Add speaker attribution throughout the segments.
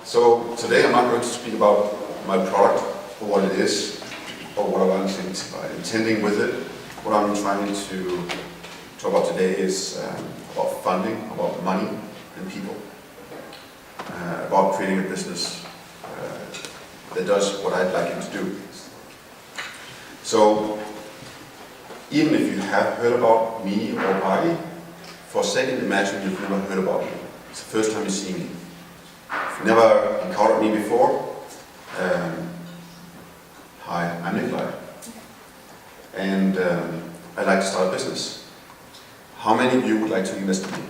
Speaker 1: So today I'm not going to speak about my product or what it is or what I'm intending with it. What I'm trying to talk about today is about funding, about money and people, about creating a business that does what I'd like it to do. So even if you have heard about me or Bragi, for a second imagine you've never heard about me. It's the first time you see me. If you've never encountered me before, hi, I'm Nikolaj. And I'd like to start a business. How many of you would like to invest in me?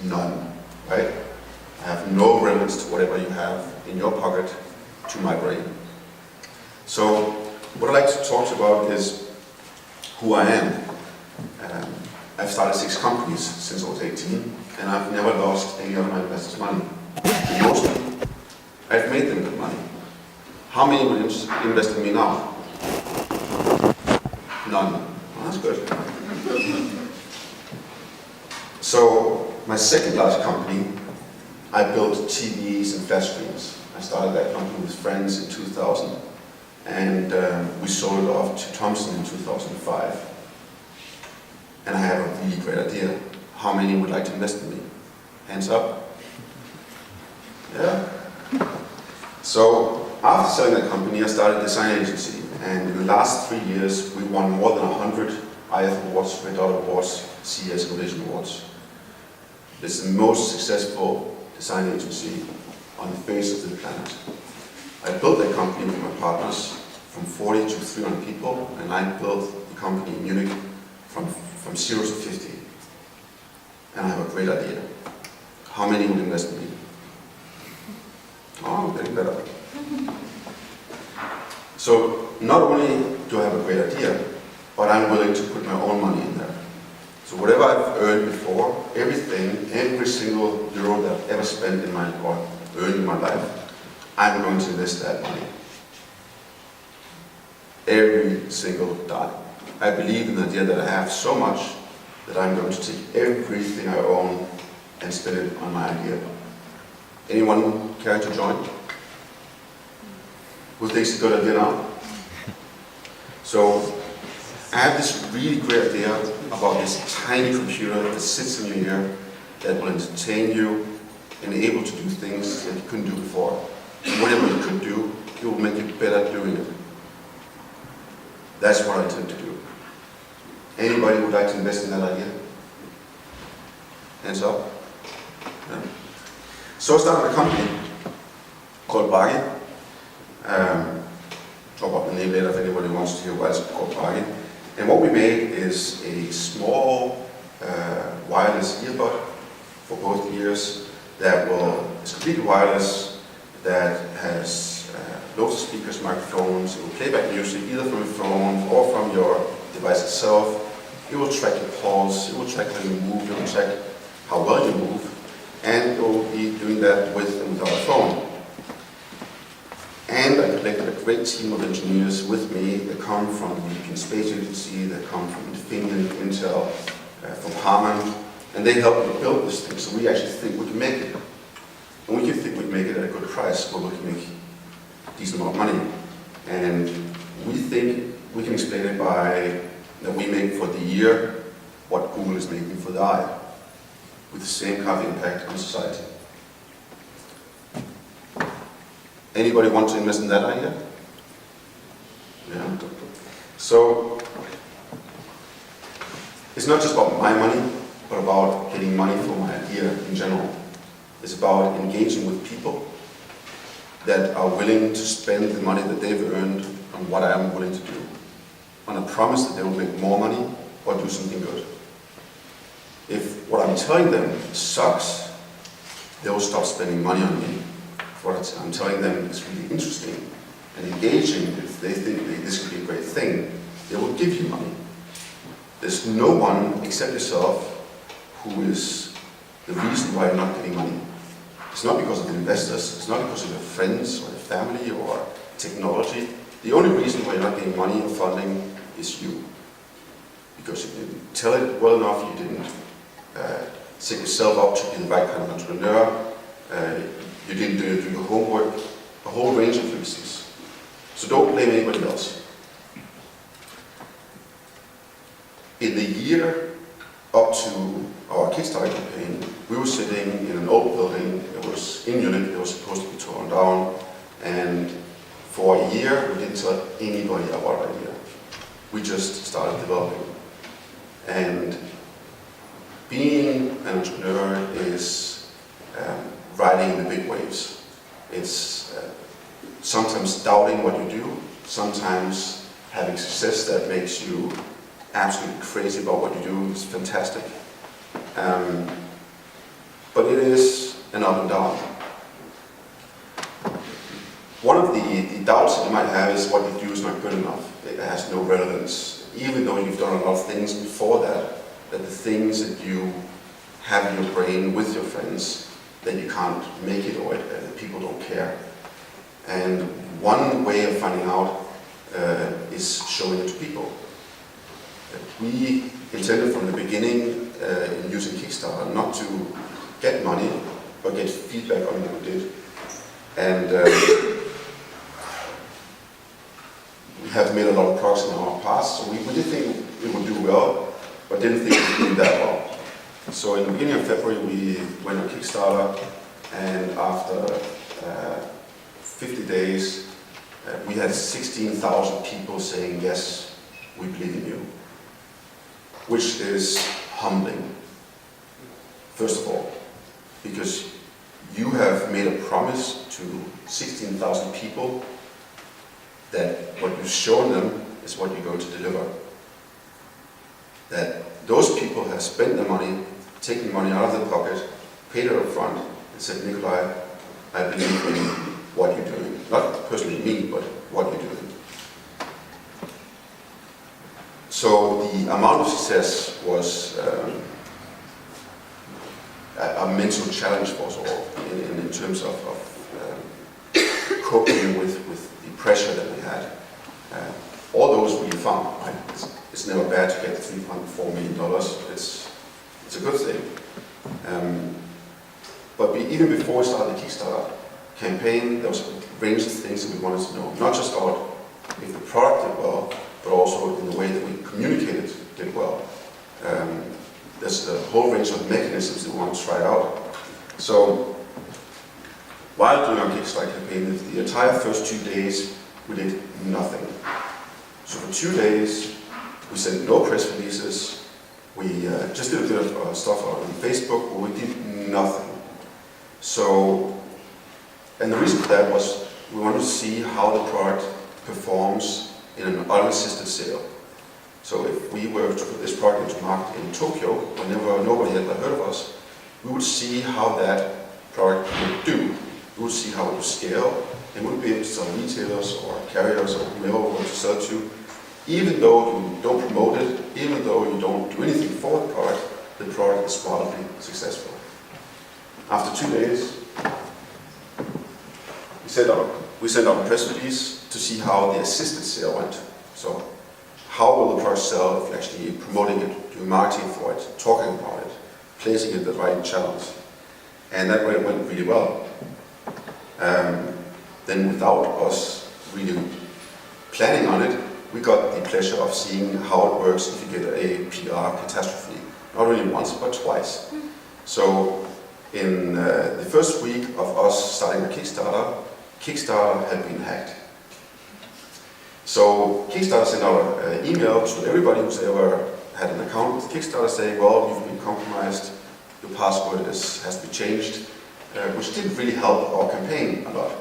Speaker 1: None, right? I have no relevance to whatever you have in your pocket to my brain. So what I'd like to talk about is who I am. I've started 6 companies since I was 18, and I've never lost any of my investors' money. And mostly, I've made them good money. How many would invest in me now? None. Well, that's good. So, my second largest company, I built TVs and flat screens. I started that company with friends in 2000, and we sold it off to Thomson in 2005. And I have a really great idea. How many would like to invest in me? Hands up. Yeah. So after selling that company, I started a design agency. And in the last 3 years, we won more than 100 IF Awards, Red Dot Awards, CS Innovation Awards. It's the most successful design agency on the face of the planet. I built that company with my partners from 40 to 300 people, and I built the company in Munich from 0 to 50. And I have a great idea. How many would invest in me? Oh, I'm getting better. So not only do I have a great idea, but I'm willing to put my own money in there. So whatever I've earned before, everything, every single euro that I've ever spent in my, or earned in my life, I'm going to invest that money. Every single dime. I believe in the idea that I have so much that I'm going to take everything I own and spend it on my idea. Anyone care to join? Who thinks it's a good idea now? So, I have this really great idea about this tiny computer that sits in your ear that will entertain you and able to do things that you couldn't do before. And whatever you could do, it will make you better doing it. That's what I intend to do. Anybody would like to invest in that idea? Hands up. Yeah. So I started a company called Bragi. Talk about the name later if anybody wants to hear why it's called Bragi. And what we made is a small wireless earbud for both ears that is completely wireless, that has loads of speakers, microphones. It will play back music either from your phone or from your device itself. It will track your pulse, it will track how you move, it will track how well you move, and it will be doing that with and without a phone. And I collected a great team of engineers with me that come from the European Space Agency, that come from Infineon, Intel, from Harman, and they helped me build this thing, so we actually think we can make it. And we can think we can make it at a good price, where we can make a decent amount of money. And we think we can explain it by that we make for the ear what Google is making for the eye, with the same kind of impact on society. Anybody want to invest in that idea? Yeah. So, it's not just about my money, but about getting money for my idea in general. It's about engaging with people that are willing to spend the money that they've earned on what I am willing to do, on a promise that they will make more money or do something good. If what I'm telling them sucks, they will stop spending money on me. If what I'm telling them is really interesting and engaging, if they think this could be a great thing, they will give you money. There's no one except yourself who is the reason why you're not getting money. It's not because of the investors, it's not because of your friends or your family or technology. The only reason why you're not getting money or funding is you. Because you didn't tell it well enough, you didn't set yourself up to be the right kind of entrepreneur, you didn't do your homework, a whole range of reasons. So don't blame anybody else. In the year up to our Kickstarter campaign, we were sitting in an old building. It was in Munich. It was supposed to be torn down, and for a year we didn't tell anybody about our idea. We just started developing. And being an entrepreneur is riding the big waves. It's sometimes doubting what you do, sometimes having success that makes you absolutely crazy about what you do. It's fantastic. But it is an up and down. One of the doubts that you might have is what you do is not good enough. It has no relevance. Even though you've done a lot of things before that the things that you have in your brain with your friends, that you can't make it or that people don't care. And one way of finding out is showing it to people. We intended from the beginning in using Kickstarter not to get money, but get feedback on what we did. And we have made a lot of progress in our past, so we did think it would do well, but didn't think it would do that well. So in the beginning of February, we went on Kickstarter, and after 50 days, we had 16,000 people saying, yes, we believe in you, which is humbling, first of all, because you have made a promise to 16,000 people that what you've shown them is what you're going to deliver. That those people have spent their money, taken money out of their pocket, paid it up front, and said, Nikolaj, I believe in what you're doing. Not personally me, but what you're doing. So the amount of success was a mental challenge for us all in terms of coping with the pressure that we had. All those we found, right? It's never bad to get $3.4 million. It's a good thing. But even before we started the Kickstarter campaign, there was a range of things that we wanted to know. Not just about if the product did well, but also in the way that we communicated did well. There's a whole range of mechanisms that we want to try out. So while doing our Kickstarter campaign, the entire first 2 days, we did nothing. So for 2 days, we sent no press releases. We just did a bit of stuff on Facebook, but we did nothing. So, and the reason for that was we wanted to see how the product performs in an unassisted sale. So if we were to put this product into market in Tokyo, whenever nobody had heard of us, we would see how that product would do. We would see how it would scale, and we would be able to sell retailers or carriers or whomever we want to sell to. Even though you don't promote it, even though you don't do anything for the product is wildly successful. After 2 days, we sent out a press release to see how the assisted sale went. So how will the product sell if you're actually promoting it, doing marketing for it, talking about it, placing it in the right channels. And that went really well. Then without us really planning on it, we got the pleasure of seeing how it works if you get a PR catastrophe. Not only once, but twice. So in the first week of us starting a Kickstarter had been hacked. So Kickstarter sent out an email to everybody who's ever had an account with Kickstarter saying, well, you've been compromised, your password has to be changed, which didn't really help our campaign a lot.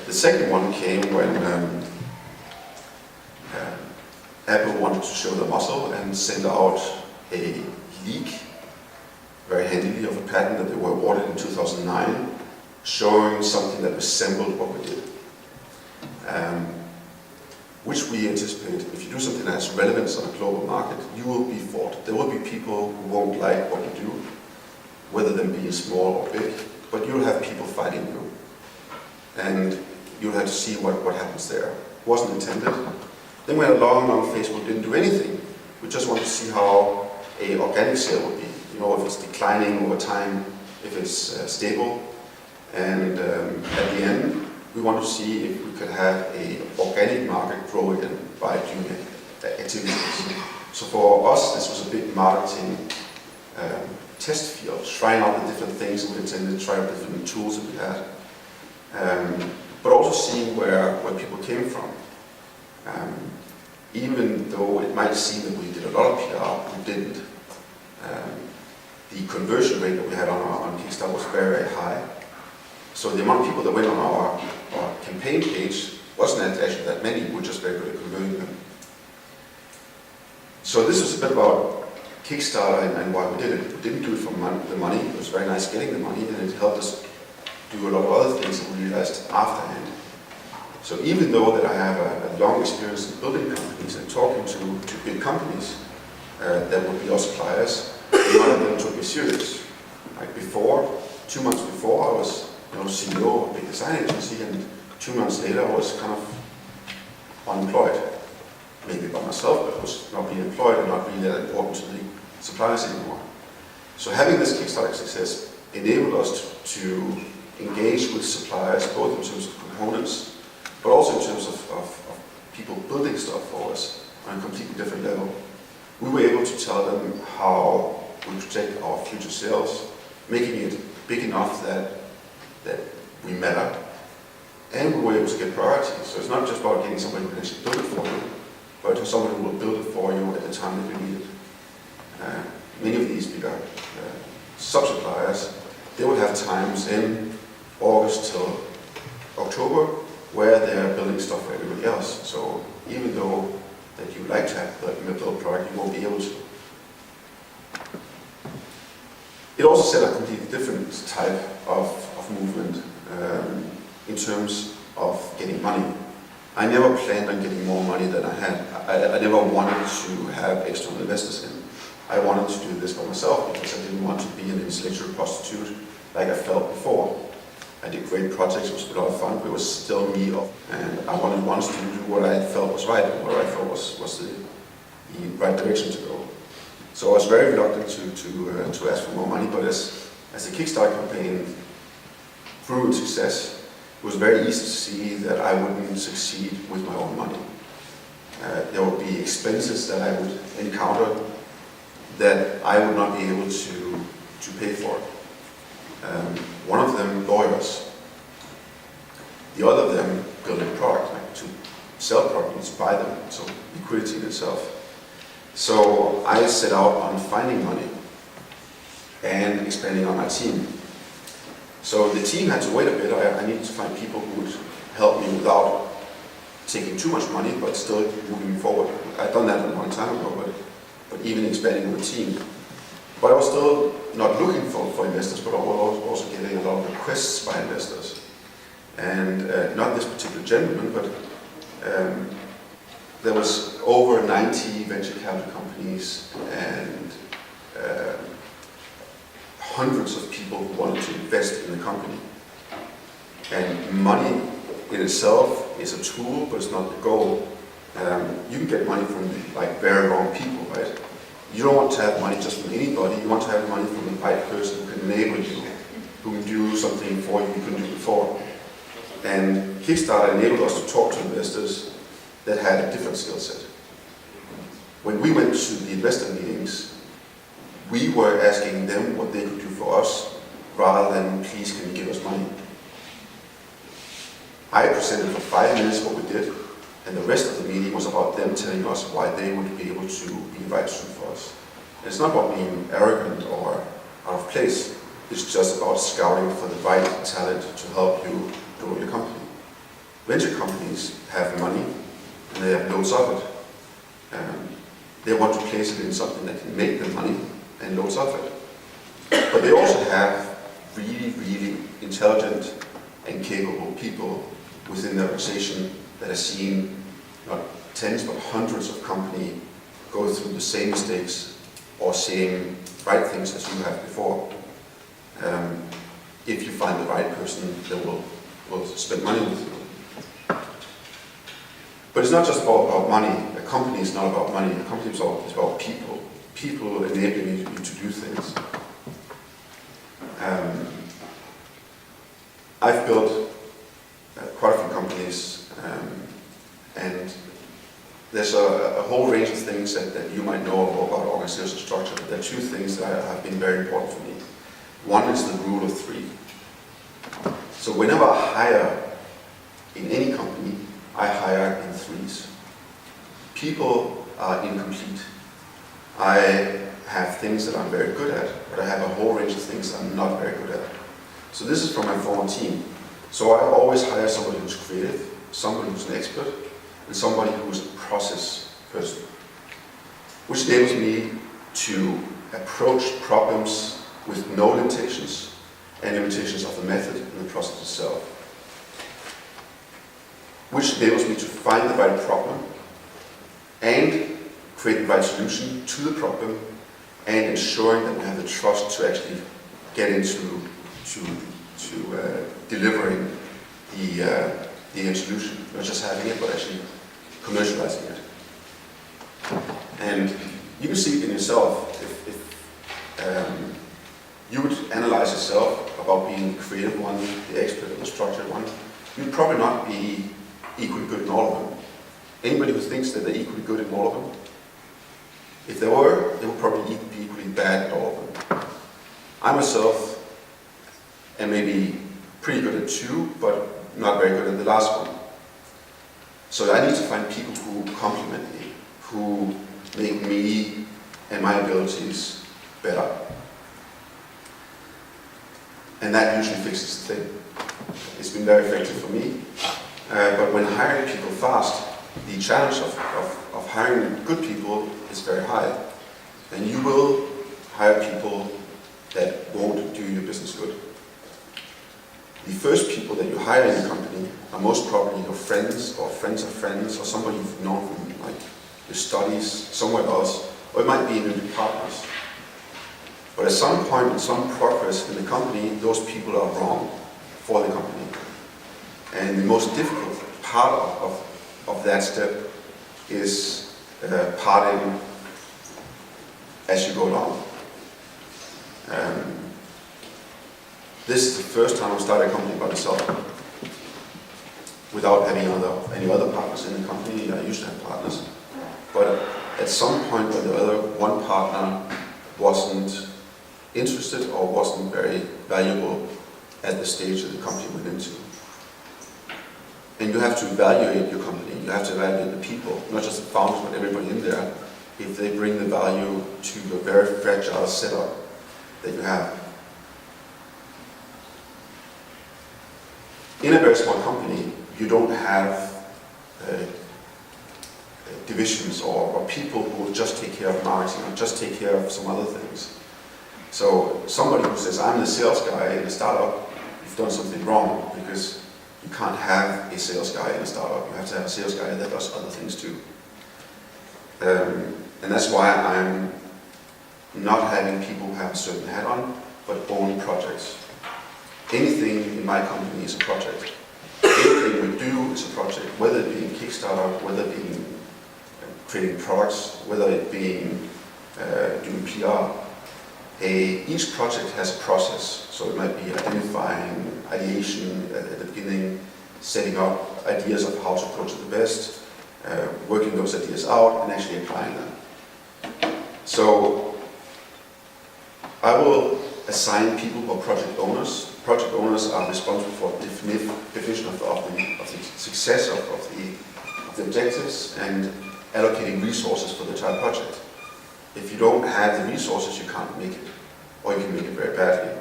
Speaker 1: The second one came when Apple wanted to show the muscle and send out a leak, very handily, of a patent that they were awarded in 2009, showing something that resembled what we did. Which we anticipate, if you do something that has relevance on a global market, you will be fought. There will be people who won't like what you do, whether them being small or big, but you'll have people fighting you. And you'll have to see what happens there. It wasn't intended. Then we had a long Facebook, didn't do anything. We just wanted to see how an organic sale would be. You know, if it's declining over time, if it's stable. And at the end, we want to see if we could have an organic market grow again by doing activities. So for us, this was a big marketing test field, trying out the different things that we intended, trying out different tools that we had, but also seeing where people came from. Even though it might seem that we did a lot of PR, we didn't. The conversion rate that we had on Kickstarter was very, very high. So the amount of people that went on our campaign page wasn't actually that many. We were just very good at converting them. So this was a bit about Kickstarter and why we did it. We didn't do it for the money. It was very nice getting the money, and it helped us do a lot of other things that we realized afterhand. So even though that I have a long experience in building companies and talking to big companies that would be our suppliers, none of them took me serious. Like before, 2 months before, I was CEO of a big design agency, and 2 months later I was kind of unemployed. Maybe by myself, but I was not being employed and not really that important to the suppliers anymore. So having this Kickstarter success enabled us to engage with suppliers, both in terms of components, but also in terms of people building stuff for us on a completely different level. We were able to tell them how we protect our future sales, making it big enough that we matter, and we were able to get priority. So it's not just about getting somebody who can actually build it for you, but someone who will build it for you at the time that you need it. Many of these bigger sub-suppliers, they will have times in August till October where they're building stuff for everybody else. So even though that you would like to have a built product, you won't be able to. It also set a completely different type of movement in terms of getting money. I never planned on getting more money than I had. I never wanted to have external investors in. I wanted to do this by myself because I didn't want to be an intellectual prostitute like I felt before. I did great projects, it was a lot of fun, but it was still me, and I wanted once to do what I felt was right and what I felt was the right direction to go. So I was very reluctant to ask for more money, but as the Kickstarter campaign grew in success, it was very easy to see that I wouldn't succeed with my own money. There would be expenses that I would encounter that I would not be able to pay for. One of them, lawyers. The other of them, building product. Like to sell product, you need to buy them, so liquidity in itself. So I set out on finding money and expanding on my team. So the team had to wait a bit. I needed to find people who would help me without taking too much money, but still moving forward. I'd done that a long time ago, but even expanding with a team. But I was still not looking for investors, but I was also getting a lot of requests by investors. And not this particular gentleman, but there was over 90 venture capital companies and hundreds of people who wanted to invest in the company. And money in itself is a tool, but it's not the goal. You can get money from very wrong people, right? You don't want to have money just from anybody. You want to have money from the right person who can enable you, who can do something for you couldn't do before. And Kickstarter enabled us to talk to investors that had a different skill set. When we went to the investor meetings, we were asking them what they could do for us, rather than, please, can you give us money? I presented for 5 minutes what we did, and the rest of the meeting was about them telling us why they would be able to be the right student for us. And it's not about being arrogant or out of place. It's just about scouting for the right talent to help you grow your company. Venture companies have money, and they have loads of it. They want to place it in something that can make them money, and loads of it. But they also have really, really intelligent and capable people within the organization that have seen not tens but hundreds of companies go through the same mistakes or same right things as you have before. If you find the right person that will spend money with you. But it's not just about money. A company is not about money. A company is about people. People enabling you to do things. I've built quite a few companies, and there's a whole range of things that you might know about organizational structure. There are two things that have been very important for me. One is the rule of three. So whenever I hire in any company, I hire in threes. People are incomplete. I have things that I'm very good at, but I have a whole range of things I'm not very good at. So this is from my former team. So I always hire somebody who's creative, somebody who's an expert, and somebody who's a process person, which enables me to approach problems with no limitations and limitations of the method and the process itself, which enables me to find the right problem and create the right solution to the problem, and ensuring that we have the trust to actually get into delivering the end solution, not just having it, but actually commercializing it. And you can see it in yourself. If you would analyze yourself about being the creative one, the expert, and the structured one, you'd probably not be equally good in all of them. Anybody who thinks that they're equally good in all of them, if they were, they would probably be equally bad at all of them. I myself am maybe pretty good at two, but not very good at the last one. So I need to find people who complement me, who make me and my abilities better. And that usually fixes the thing. It's been very effective for me. But when hiring people fast, the challenge of hiring good people is very high. And you will hire people that won't do your business good. The first people that you hire in a company are most probably your friends or friends of friends, or somebody you've known from like your studies somewhere else, or it might be even your partners. But at some point, in some progress in the company, those people are wrong for the company. And the most difficult part of that step is parting as you go along. This is the first time I started a company by myself, without having any other partners in the company. I used to have partners, but at some point or the other, one partner wasn't interested or wasn't very valuable at the stage that the company went into. And you have to evaluate your company, you have to evaluate the people, not just the founders, but everybody in there, if they bring the value to the very fragile setup that you have. In a very small company, you don't have divisions or people who will just take care of marketing or just take care of some other things. So somebody who says, I'm the sales guy in a startup, you've done something wrong, because you can't have a sales guy in a startup. You have to have a sales guy that does other things too. And that's why I'm not having people who have a certain hat on, but own projects. Anything in my company is a project. Anything we do is a project, whether it being Kickstarter, whether it being creating products, whether it being doing PR. Each project has a process, so it might be identifying ideation at the beginning, setting up ideas of how to approach it the best, working those ideas out and actually applying them. So I will assign people who are project owners. Project owners are responsible for the definition of the success of the objectives and allocating resources for the entire project. If you don't have the resources, you can't make it, or you can make it very badly.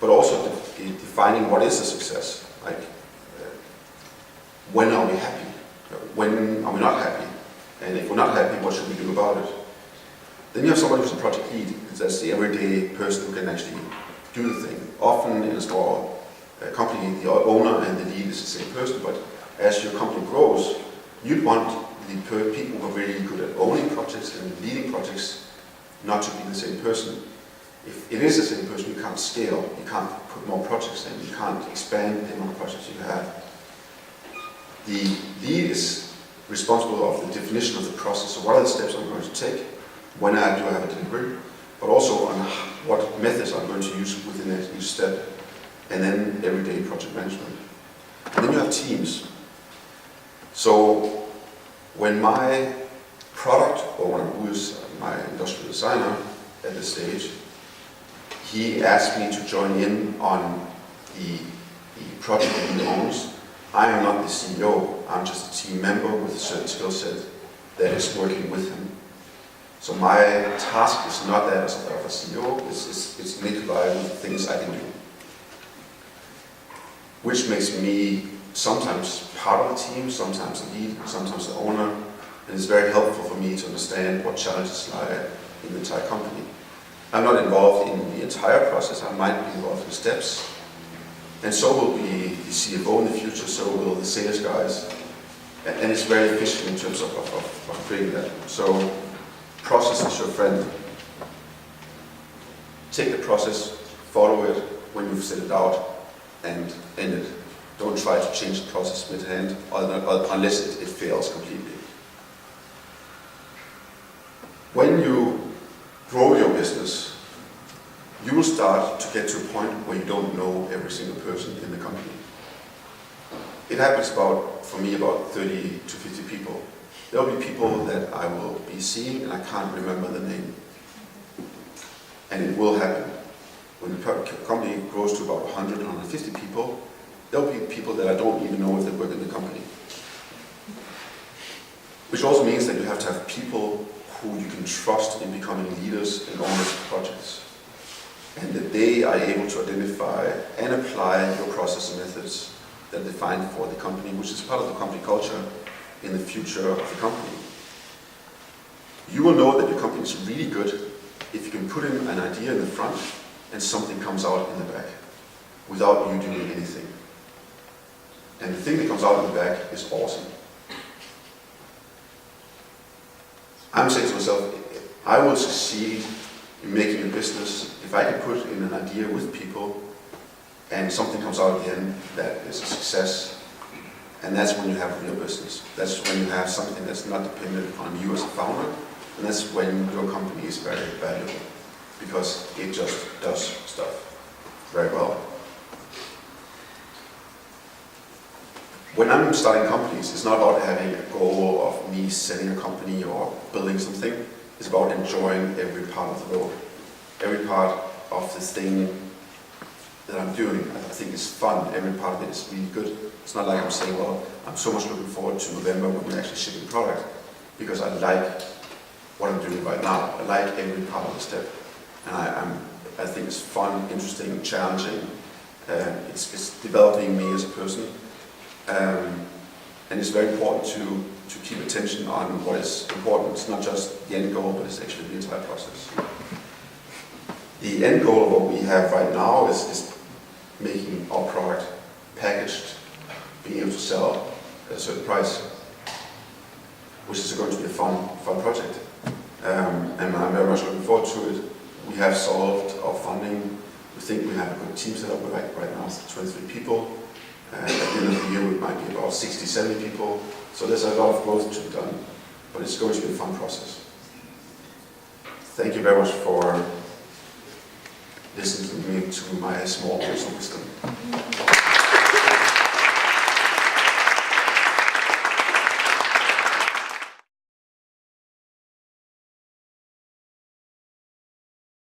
Speaker 1: But also defining what is a success. Like, when are we happy? When are we not happy? And if we're not happy, what should we do about it? Then you have somebody who's a project lead. That's the everyday person who can actually do the thing. Often in a small company, the owner and the lead is the same person, but as your company grows, you'd want the people who are really good at owning projects and leading projects not to be the same person. If it is the same person, you can't scale, you can't put more projects in, you can't expand the amount of projects you have. The lead is responsible of the definition of the process, so what are the steps I'm going to take, when I do have a delivery, but also on what methods I'm going to use within each step. and then everyday project management. And then you have teams. So when my product owner, who is my industrial designer at this stage, he asked me to join in on the project that he owns. I am not the CEO, I'm just a team member with a certain skill set that is working with him. So my task is not that of a CEO, it's Nikolaj with things I can do. Which makes me sometimes part of the team, sometimes the lead, sometimes the owner, and it's very helpful for me to understand what challenges lie in the entire company. I'm not involved in the entire process, I might be involved in steps, and so will be the CFO in the future, so will the sales guys, and it's very efficient in terms of creating that. So, process is your friend. Take the process, follow it when you've set it out, and end it. Don't try to change the process mid-hand unless it fails completely. When you grow your business, you will start to get to a point where you don't know every single person in the company. It happens for me, about 30 to 50 people. There will be people that I will be seeing and I can't remember the name. And it will happen. When the company grows to about 100, 150 people, there will be people that I don't even know if they work in the company. Which also means that you have to have people who you can trust in becoming leaders and owners of projects. And that they are able to identify and apply your process and methods that they find for the company, which is part of the company culture in the future of the company. You will know that your company is really good if you can put in an idea in the front and something comes out in the back without you doing anything. And the thing that comes out in the back is awesome. I'm saying to myself, I will succeed in making a business if I can put in an idea with people and something comes out at the end that is a success. And that's when you have a real business. That's when you have something that's not dependent on you as a founder. And that's when your company is very valuable, because it just does stuff very well. When I'm starting companies, it's not about having a goal of me selling a company or building something. It's about enjoying every part of the road. Every part of the thing that I'm doing, I think is fun. Every part of it is really good. It's not like I'm saying, well, I'm so much looking forward to November when we're actually shipping product, because I like what I'm doing right now. I like every part of the step. And I think it's fun, interesting, challenging. It's developing me as a person. And it's very important to keep attention on what is important. It's not just the end goal, but it's actually the entire process. The end goal of what we have right now is making our product packaged, being able to sell at a certain price, which is going to be a fun project. And I'm very much looking forward to it. We have solved our funding. We think we have a good team set up. We're right now 23 people. At the end of the year, we might be about 60, 70 people. So there's a lot of growth to be done, but it's going to be a fun process. Thank you very much for listening to me, to my small personal wisdom.